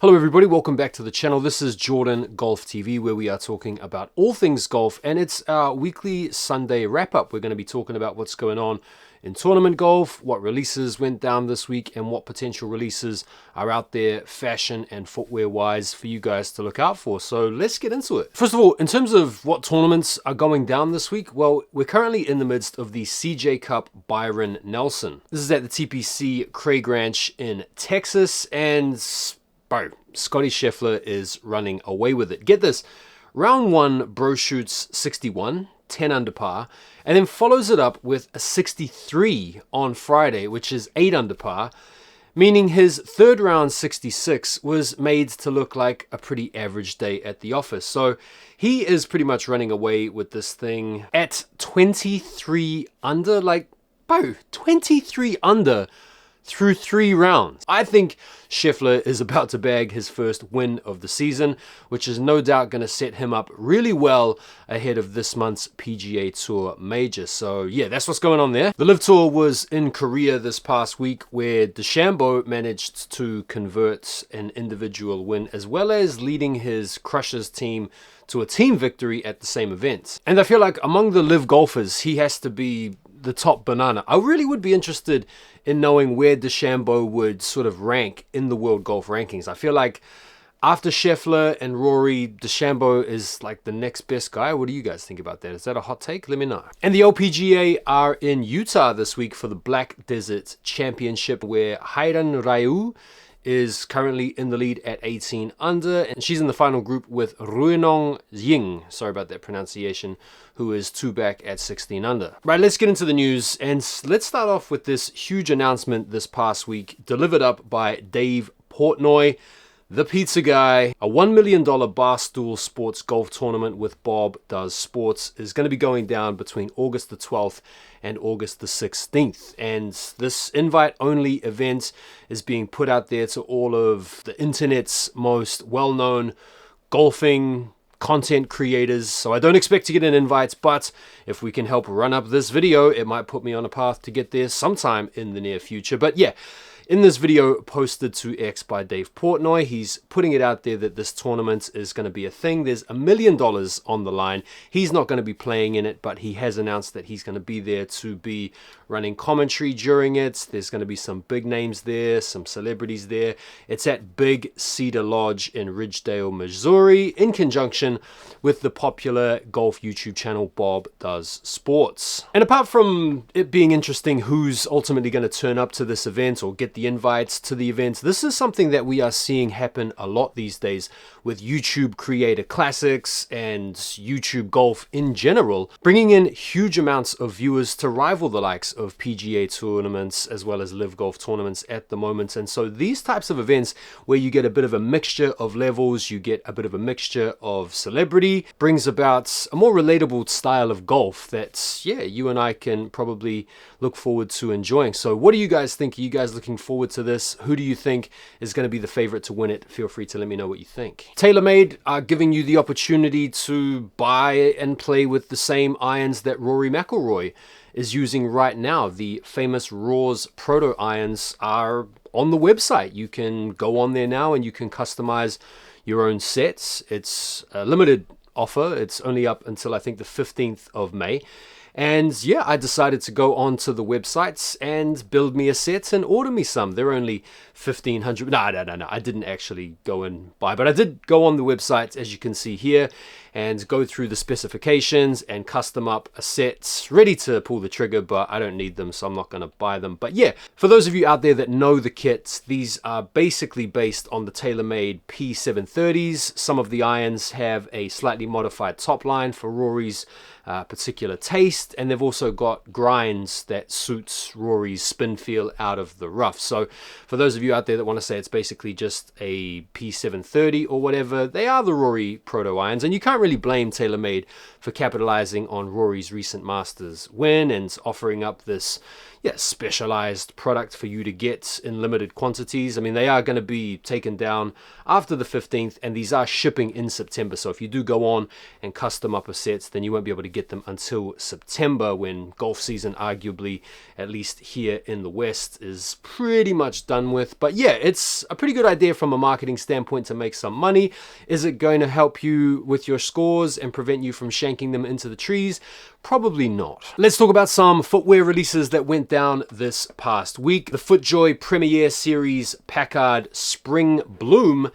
Hello everybody, welcome back to the channel. This is Jordan Golf TV, where we are talking about all things golf, and it's our weekly Sunday wrap-up. We're going to be talking about what's going on in tournament golf, what releases went down this week, and what potential releases are out there fashion and footwear wise for you guys to look out for. So let's get into it. First of all, in terms of what tournaments are going down this week, well, we're currently in the midst of the CJ Cup Byron Nelson. This is at the TPC Craig Ranch in Texas, and bro, Scotty Scheffler is running away with it. Get this, round one, bro shoots 61, 10 under par, and then follows it up with a 63 on Friday, which is 8 under par, meaning his third round 66 was made to look like a pretty average day at the office. So he is pretty much running away with this thing at 23 under, like, bro, 23 under through 3 rounds. I think Scheffler is about to bag his first win of the season, which is no doubt going to set him up really well ahead of this month's PGA Tour major. So yeah, that's what's going on there. The LIV Tour was in Korea this past week, where DeChambeau managed to convert an individual win as well as leading his Crushers team to a team victory at the same event. And I feel like among the LIV golfers, he has to be the top banana. I really would be interested in knowing where DeChambeau would sort of rank in the world golf rankings. I feel like after Scheffler and Rory, DeChambeau is like the next best guy. What do you guys think about that? Is that a hot take? Let me know. And the LPGA are in Utah this week for the Black Desert Championship, where Hairan Ryu is currently in the lead at 18 under, and she's in the final group with Ruinong Ying, sorry about that pronunciation, who is 2 back at 16 under. Right, let's get into the news, and let's start off with this huge announcement this past week, delivered up by Dave Portnoy, the pizza guy. A $1 million Barstool Sports golf tournament with Bob Does Sports is going to be going down between August the 12th and August the 16th. And this invite-only event is being put out there to all of the internet's most well-known golfing content creators. So I don't expect to get an invite, but if we can help run up this video, it might put me on a path to get there sometime in the near future. But yeah, in this video posted to X by Dave Portnoy, he's putting it out there that this tournament is going to be a thing. There's $1 million on the line. He's not going to be playing in it, but he has announced that he's going to be there to be running commentary during it. There's going to be some big names there, some celebrities there. It's at Big Cedar Lodge in Ridgedale, Missouri, in conjunction with the popular golf YouTube channel Bob Does Sports. And apart from it being interesting who's ultimately going to turn up to this event or get the invites to the events, this is something that we are seeing happen a lot these days with YouTube Creator Classics and YouTube Golf in general, bringing in huge amounts of viewers to rival the likes of PGA tournaments as well as LIV Golf tournaments at the moment. And so these types of events where you get a bit of a mixture of levels, you get a bit of a mixture of celebrity, brings about a more relatable style of golf that, yeah, you and I can probably look forward to enjoying. So what do you guys think? Are you guys looking forward to this? Who do you think is going to be the favorite to win it? Feel free to let me know what you think. TaylorMade are giving you the opportunity to buy and play with the same irons that Rory McIlroy is using right now. The famous Rorys Proto irons are on the website. You can go on there now and you can customize your own sets. It's a limited offer. It's only up until I think the 15th of May. And yeah, I decided to go onto the websites and build me a set and order me some. They're only $1,500. No. I didn't actually go and buy, but I did go on the website, as you can see here, and go through the specifications and custom up a set ready to pull the trigger, but I don't need them, so I'm not going to buy them. But yeah, for those of you out there that know the kits, these are basically based on the TaylorMade P730s. Some of the irons have a slightly modified top line for Rory's particular taste, and they've also got grinds that suits Rory's spin feel out of the rough. So for those of you out there that want to say it's basically just a P730 or whatever, they are the Rory Proto irons, and you can't really blame TaylorMade for capitalizing on Rory's recent Masters win and offering up this, yeah, specialized product for you to get in limited quantities. I mean, they are going to be taken down after the 15th, and these are shipping in September. So if you do go on and custom up a set, then you won't be able to get them until September, when golf season, arguably, at least here in the West, is pretty much done with. But yeah, it's a pretty good idea from a marketing standpoint to make some money. Is it going to help you with your scores and prevent you from shanking them into the trees? Probably not. Let's talk about some footwear releases that went down this past week. The FootJoy Premier Series Packard Spring Bloom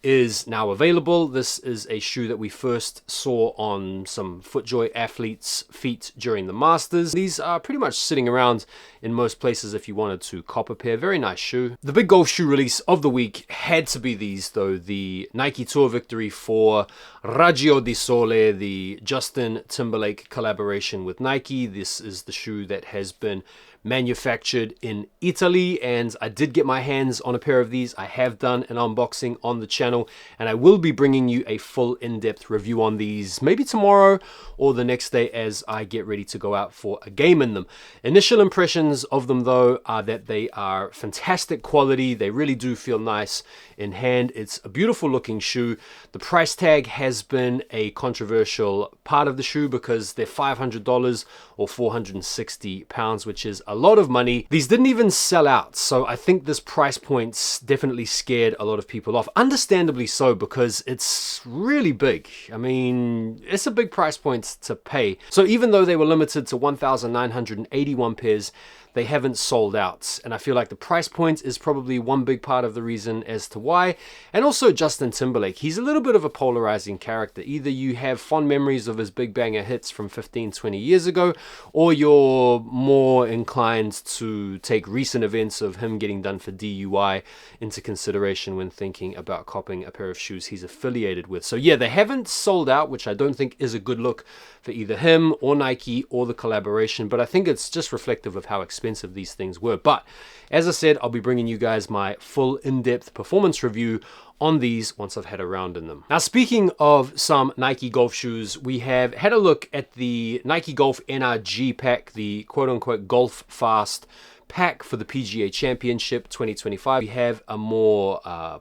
is now available. This is a shoe that we first saw on some FootJoy athletes' feet during the Masters. These are pretty much sitting around in most places if you wanted to cop a pair. Very nice shoe. The big golf shoe release of the week had to be these though. The Nike Tour Victory 4 Raggio di Sole, the Justin Timberlake collaboration with Nike. This is the shoe that has been manufactured in Italy, and I did get my hands on a pair of these. I have done an unboxing on the channel, and I will be bringing you a full in-depth review on these maybe tomorrow or the next day as I get ready to go out for a game in them. Initial impressions of them though are that they are fantastic quality. They really do feel nice in hand. It's a beautiful looking shoe. The price tag has been a controversial part of the shoe because they're $500 or £460, which is a lot of money. These didn't even sell out, so I think this price point definitely scared a lot of people off. Understandably so, because it's really big. I mean, it's a big price point to pay. So even though they were limited to 1,981 pairs, they haven't sold out, and I feel like the price point is probably one big part of the reason as to why. And also Justin Timberlake, he's a little bit of a polarizing character. Either you have fond memories of his big banger hits from 15-20 years ago, or you're more inclined to take recent events of him getting done for DUI into consideration when thinking about copping a pair of shoes he's affiliated with. So yeah, they haven't sold out, which I don't think is a good look for either him or Nike or the collaboration, but I think it's just reflective of how expensive these things were. But as I said, I'll be bringing you guys my full in-depth performance review on these once I've had a round in them. Now, speaking of some Nike golf shoes, we have had a look at the Nike Golf NRG pack, the quote-unquote Golf Fast pack for the PGA Championship 2025. We have a more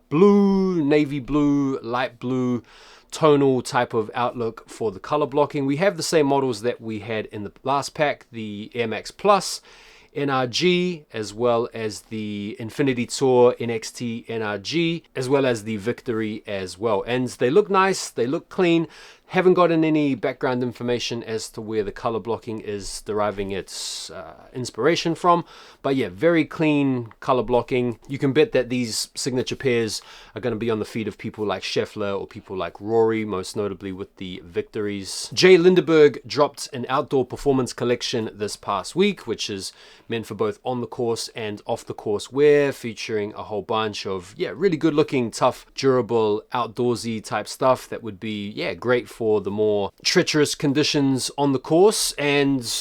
blue, navy blue, light blue, tonal type of outlook for the color blocking. We have the same models that we had in the last pack, the Air Max Plus NRG, as well as the Infinity Tour NXT NRG, as well as the Victory as well. And they look nice, they look clean. Haven't gotten any background information as to where the color blocking is deriving its inspiration from. But yeah, very clean color blocking. You can bet that these signature pairs are going to be on the feet of people like Scheffler or people like Rory, most notably with the Victories. Jay Lindeberg dropped an outdoor performance collection this past week, which is meant for both on the course and off the course wear, featuring a whole bunch of, yeah, really good looking, tough, durable, outdoorsy type stuff that would be, yeah, great for the more treacherous conditions on the course, and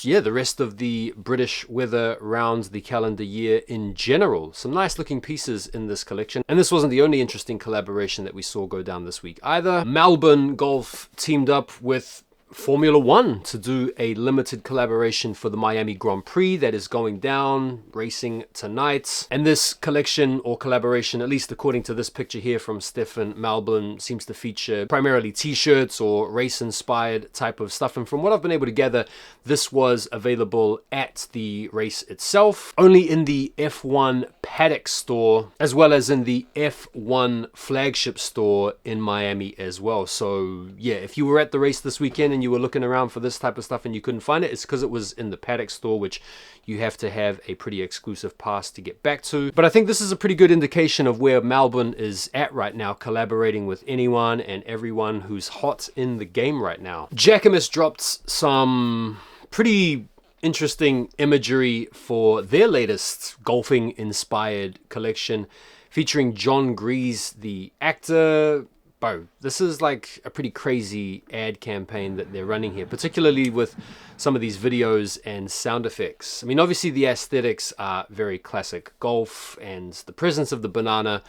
yeah, the rest of the British weather around the calendar year in general. Some nice looking pieces in this collection. And this wasn't the only interesting collaboration that we saw go down this week either. Malbon Golf teamed up with Formula One to do a limited collaboration for the Miami Grand Prix that is going down, racing tonight. And this collection or collaboration, at least according to this picture here from Stefan Malbon, seems to feature primarily t-shirts or race-inspired type of stuff. And from what I've been able to gather, this was available at the race itself, only in the F1 paddock store, as well as in the F1 flagship store in Miami as well. So yeah, if you were at the race this weekend and you were looking around for this type of stuff and you couldn't find it, it's because it was in the paddock store, which you have to have a pretty exclusive pass to get back to. But I think this is a pretty good indication of where Malbon is at right now, collaborating with anyone and everyone who's hot in the game right now. Jaquemus dropped some pretty interesting imagery for their latest golfing inspired collection, featuring John Grease, the actor. Bro, this is like a pretty crazy ad campaign that they're running here, particularly with some of these videos and sound effects. I mean, obviously the aesthetics are very classic golf, and the presence of the banana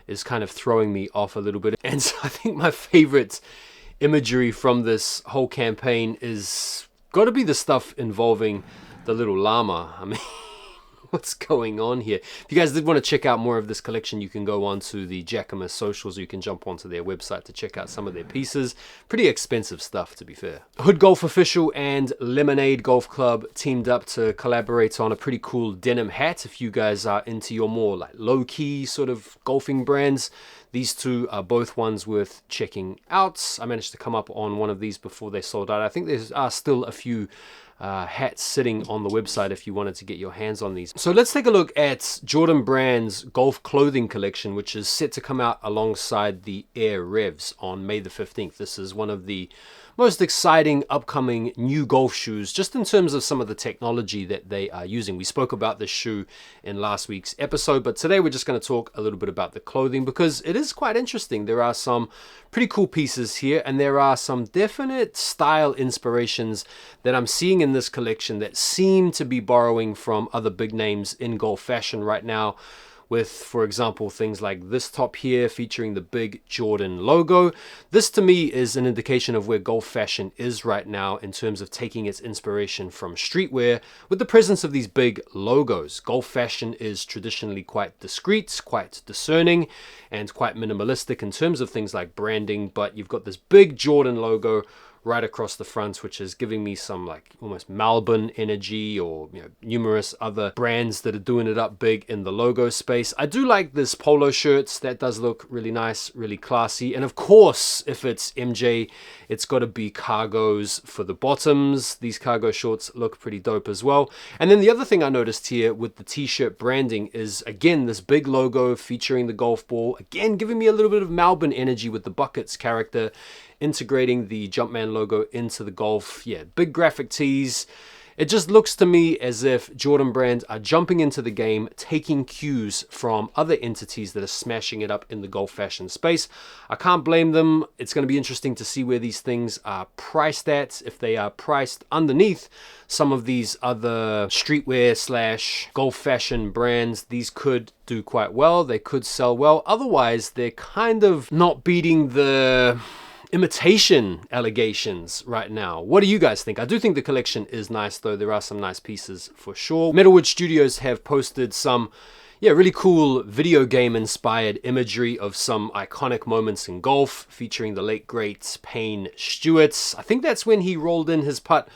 is kind of throwing me off a little bit. And so I think my favorite imagery from this whole campaign is got to be the stuff involving the little llama. I mean, what's going on here? If you guys did want to check out more of this collection, you can go on to the jaquemus socials. You can jump onto their website to check out some of their pieces. Pretty expensive stuff, to be fair. Hood Golf Official and Lemonade Golf Club teamed up to collaborate on a pretty cool denim hat. If you guys are into your more like low-key sort of golfing brands, these two are both ones worth checking out. I managed to come up on one of these before they sold out. I think there are still a few hats sitting on the website if you wanted to get your hands on these. So let's take a look at Jordan Brand's golf clothing collection, which is set to come out alongside the Air Revs on May the 15th. This is one of the most exciting upcoming new golf shoes, just in terms of some of the technology that they are using. We spoke about this shoe in last week's episode, but today we're just going to talk a little bit about the clothing because it is quite interesting. There are some pretty cool pieces here, and there are some definite style inspirations that I'm seeing in this collection that seem to be borrowing from other big names in golf fashion right now, with, for example, things like this top here featuring the big Jordan logo. This to me is an indication of where golf fashion is right now in terms of taking its inspiration from streetwear with the presence of these big logos. Golf fashion is traditionally quite discreet, quite discerning, and quite minimalistic in terms of things like branding, but you've got this big Jordan logo right across the front, which is giving me some like almost Malbon energy, or numerous other brands that are doing it up big in the logo space. I do like this polo shirt. That does look really nice, really classy. And of course, if it's MJ, it's got to be cargos for the bottoms. These cargo shorts look pretty dope as well. And then the other thing I noticed here with the t-shirt branding is, again, this big logo featuring the golf ball, again giving me a little bit of Malbon energy with the buckets character, integrating the Jumpman logo into the golf. Yeah, big graphic tees. It just looks to me as if Jordan Brand are jumping into the game, taking cues from other entities that are smashing it up in the golf fashion space. I can't blame them. It's going to be interesting to see where these things are priced at. If they are priced underneath some of these other streetwear slash golf fashion brands, these could do quite well. They could sell well. Otherwise, they're kind of not beating the imitation allegations right now. What do you guys think? I do think the collection is nice, though. There are some nice pieces for sure. Metalwood Studios have posted some really cool video game inspired imagery of some iconic moments in golf featuring the late great Payne Stewart. I think that's when he rolled in his putt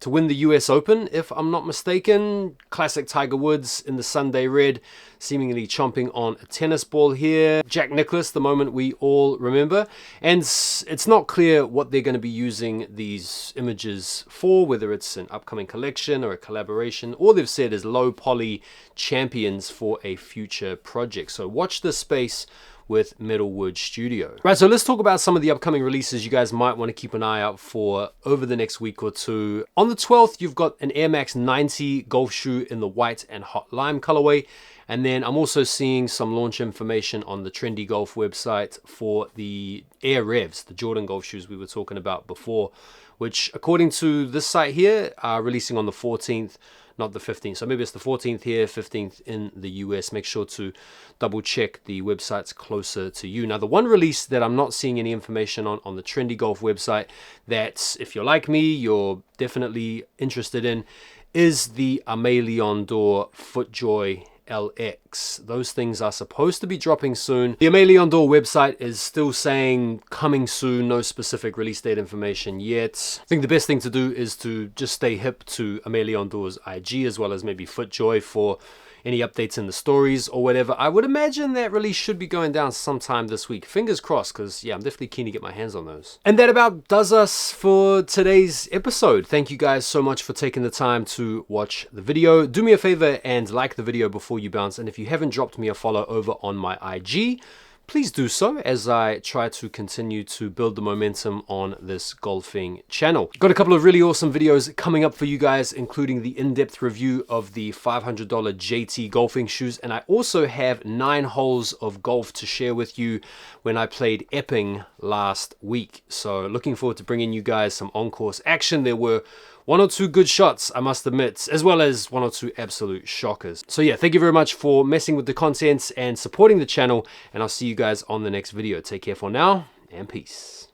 to win the US Open, if I'm not mistaken. Classic Tiger Woods in the Sunday red, seemingly chomping on a tennis ball here. Jack Nicklaus, the moment we all remember. And it's not clear what they're going to be using these images for, whether it's an upcoming collection or a collaboration. All they've said is low poly champions for a future project. So watch this space with Metalwood Studio. Right, so let's talk about some of the upcoming releases you guys might want to keep an eye out for over the next week or two. On the 12th, you've got an Air Max 90 golf shoe in the white and hot lime colorway. And then I'm also seeing some launch information on the Trendy Golf website for the Air Revs, the Jordan golf shoes we were talking about before, which according to this site here are releasing on the 14th, not the 15th. So maybe it's the 14th here, 15th in the US. Make sure to double check the websites closer to you. Now, the one release that I'm not seeing any information on the Trendy Golf website that, if you're like me, you're definitely interested in, is the Amélion d'Or FootJoy LX. Those things are supposed to be dropping soon. The Amélion d'Or website is still saying coming soon, no specific release date information yet. I think the best thing to do is to just stay hip to Amélion d'Or's IG, as well as maybe FootJoy for any updates in the stories or whatever. I would imagine that release should be going down sometime this week. Fingers crossed, because yeah, I'm definitely keen to get my hands on those. And that about does us for today's episode. Thank you guys so much for taking the time to watch the video. Do me a favor and like the video before you bounce. And if you haven't dropped me a follow over on my IG, please do so as I try to continue to build the momentum on this golfing channel. Got a couple of really awesome videos coming up for you guys, including the in-depth review of the $500 JT golfing shoes. And I also have 9 holes of golf to share with you when I played Epping last week. So looking forward to bringing you guys some on-course action. There were 1 or 2 good shots, I must admit, as well as 1 or 2 absolute shockers. So yeah, thank you very much for messing with the content and supporting the channel, and I'll see you guys on the next video. Take care for now, and peace.